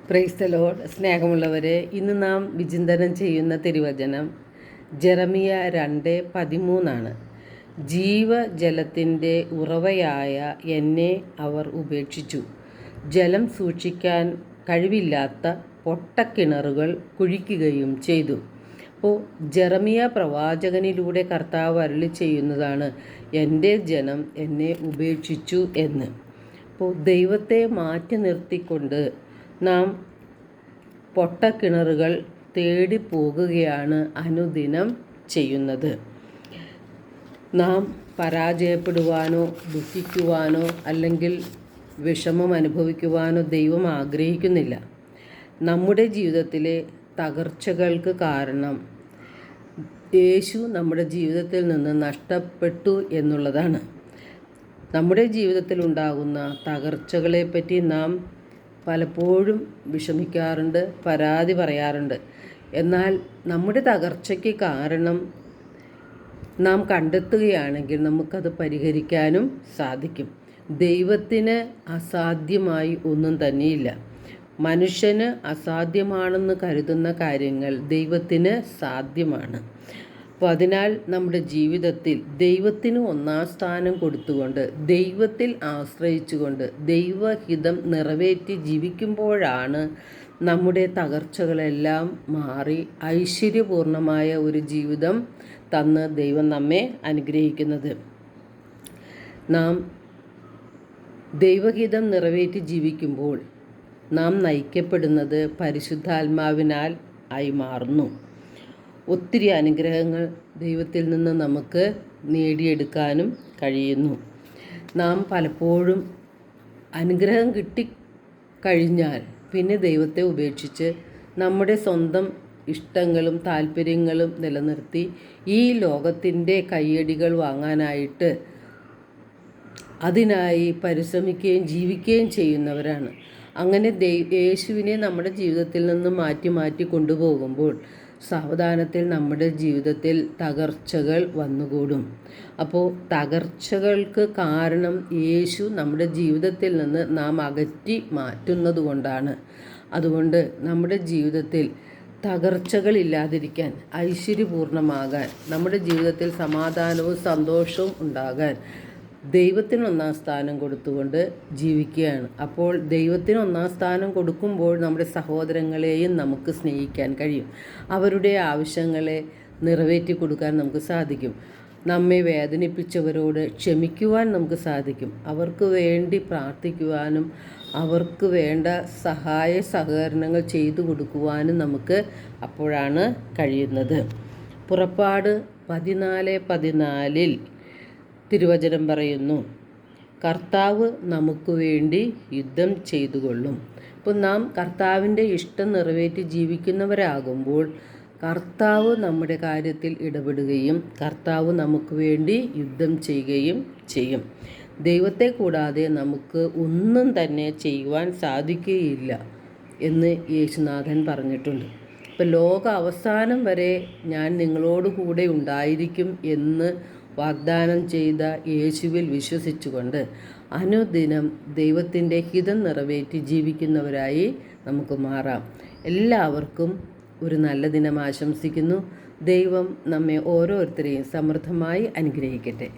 Praise the Lord. സ്നേഹമുള്ളവരെ, ഇന്ന് നാം വിചിന്തനം ചെയ്യുന്ന തിരുവചനം ജെറമിയ 2:13 ജീവജലത്തിൻ്റെ ഉറവയായ എന്നെ അവർ ഉപേക്ഷിച്ചു, ജലം സൂക്ഷിക്കാൻ കഴിവില്ലാത്ത പൊട്ടക്കിണറുകൾ കുഴിക്കുകയും ചെയ്തു. അപ്പോൾ ജെറമിയ പ്രവാചകനിലൂടെ കർത്താവ് അരുളി ചെയ്യുന്നതാണ്, എൻ്റെ ജനം എന്നെ ഉപേക്ഷിച്ചു എന്ന്. അപ്പോൾ ദൈവത്തെ മാറ്റി നിർത്തിക്കൊണ്ട് നാം പൊട്ടക്കിണറുകൾ തേടി പോകുകയാണ് അനുദിനം ചെയ്യുന്നത്. നാം പരാജയപ്പെടുവാനോ ദുഃഖിക്കുവാനോ അല്ലെങ്കിൽ വിഷമം അനുഭവിക്കുവാനോ ദൈവം ആഗ്രഹിക്കുന്നില്ല. നമ്മുടെ ജീവിതത്തിലെ തകർച്ചകൾക്ക് കാരണം യേശു നമ്മുടെ ജീവിതത്തിൽ നിന്ന് നഷ്ടപ്പെട്ടു എന്നുള്ളതാണ്. നമ്മുടെ ജീവിതത്തിൽ ഉണ്ടാകുന്ന തകർച്ചകളെപ്പറ്റി നാം പലപ്പോഴും വിഷമിക്കാറുണ്ട്, പരാതി പറയാറുണ്ട്. എന്നാൽ നമ്മുടെ തകർച്ചയ്ക്ക് കാരണം നാം കണ്ടെത്തുകയാണെങ്കിൽ നമുക്കത് പരിഹരിക്കാനും സാധിക്കും. ദൈവത്തിന് അസാധ്യമായി ഒന്നും തന്നെയില്ല. മനുഷ്യന് അസാധ്യമാണെന്ന് കരുതുന്ന കാര്യങ്ങൾ ദൈവത്തിന് സാധ്യമാണ്. അപ്പോൾ അതിനാൽ നമ്മുടെ ജീവിതത്തിൽ ദൈവത്തിന് ഒന്നാം സ്ഥാനം കൊടുത്തുകൊണ്ട്, ദൈവത്തിൽ ആശ്രയിച്ചുകൊണ്ട്, ദൈവഹിതം നിറവേറ്റി ജീവിക്കുമ്പോഴാണ് നമ്മുടെ തകർച്ചകളെല്ലാം മാറി ഐശ്വര്യപൂർണമായ ഒരു ജീവിതം തന്ന് ദൈവം നമ്മെ അനുഗ്രഹിക്കുന്നത്. നാം ദൈവഹിതം നിറവേറ്റി ജീവിക്കുമ്പോൾ നാം നയിക്കപ്പെടുന്നത് പരിശുദ്ധാത്മാവിനാൽ ആയി മാറുന്നു. ഒത്തിരി അനുഗ്രഹങ്ങൾ ദൈവത്തിൽ നിന്ന് നമുക്ക് നേടിയെടുക്കാനും കഴിയുന്നു. നാം പലപ്പോഴും അനുഗ്രഹം കിട്ടിക്കഴിഞ്ഞാൽ പിന്നെ ദൈവത്തെ ഉപേക്ഷിച്ച് നമ്മുടെ സ്വന്തം ഇഷ്ടങ്ങളും താല്പര്യങ്ങളും നിലനിർത്തി ഈ ലോകത്തിൻ്റെ കയ്യടികൾ വാങ്ങാനായിട്ട് അതിനായി പരിശ്രമിക്കുകയും ജീവിക്കുകയും ചെയ്യുന്നവരാണ്. അങ്ങനെ യേശുവിനെ നമ്മുടെ ജീവിതത്തിൽ നിന്ന് മാറ്റി കൊണ്ടുപോകുമ്പോൾ സാവധാനത്തിൽ നമ്മുടെ ജീവിതത്തിൽ തകർച്ചകൾ വന്നുകൂടും. അപ്പോൾ തകർച്ചകൾക്ക് കാരണം യേശു നമ്മുടെ ജീവിതത്തിൽ നിന്ന് നാം അകറ്റി മാറ്റുന്നത് കൊണ്ടാണ്. അതുകൊണ്ട് നമ്മുടെ ജീവിതത്തിൽ തകർച്ചകളില്ലാതിരിക്കാൻ, ഐശ്വര്യപൂർണമാകാൻ, നമ്മുടെ ജീവിതത്തിൽ സമാധാനവും സന്തോഷവും ഉണ്ടാകാൻ ദൈവത്തിന് ഒന്നാം സ്ഥാനം കൊടുത്തുകൊണ്ട് ജീവിക്കുകയാണ്. അപ്പോൾ ദൈവത്തിന് ഒന്നാം സ്ഥാനം കൊടുക്കുമ്പോൾ നമ്മുടെ സഹോദരങ്ങളെയും നമുക്ക് സ്നേഹിക്കാൻ കഴിയും. അവരുടെ ആവശ്യങ്ങളെ നിറവേറ്റി കൊടുക്കാൻ നമുക്ക് സാധിക്കും. നമ്മെ വേദനിപ്പിച്ചവരോട് ക്ഷമിക്കുവാൻ നമുക്ക് സാധിക്കും. അവർക്ക് വേണ്ടി പ്രാർത്ഥിക്കുവാനും അവർക്ക് വേണ്ട സഹായ സഹകരണങ്ങൾ ചെയ്തു കൊടുക്കുവാനും നമുക്ക് അപ്പോഴാണ് കഴിയുന്നത്. പുറപ്പാട് 14:14 തിരുവചനം പറയുന്നു, കർത്താവ് നമുക്ക് വേണ്ടി യുദ്ധം ചെയ്തുകൊള്ളും. അപ്പോൾ നാം കർത്താവിൻ്റെ ഇഷ്ടം നിറവേറ്റി ജീവിക്കുന്നവരാകുമ്പോൾ കർത്താവ് നമ്മുടെ കാര്യത്തിൽ ഇടപെടുകയും കർത്താവ് നമുക്ക് വേണ്ടി യുദ്ധം ചെയ്യുകയും ചെയ്യും. ദൈവത്തെ കൂടാതെ നമുക്ക് ഒന്നും തന്നെ ചെയ്യുവാൻ സാധിക്കുകയില്ല എന്ന് യേശുനാഥൻ പറഞ്ഞിട്ടുണ്ട്. ഇപ്പോൾ ലോക അവസാനം വരെ ഞാൻ നിങ്ങളോട് കൂടെ ഉണ്ടായിരിക്കും എന്ന് വാഗ്ദാനം ചെയ്ത യേശുവിൽ വിശ്വസിച്ചുകൊണ്ട് അനുദിനം ദൈവത്തിൻ്റെ ഹിതം നിറവേറ്റി ജീവിക്കുന്നവരായി നമുക്ക് മാറാം. എല്ലാവർക്കും ഒരു നല്ല ദിനം ആശംസിക്കുന്നു. ദൈവം നമ്മെ ഓരോരുത്തരെയും സമൃദ്ധമായി അനുഗ്രഹിക്കട്ടെ.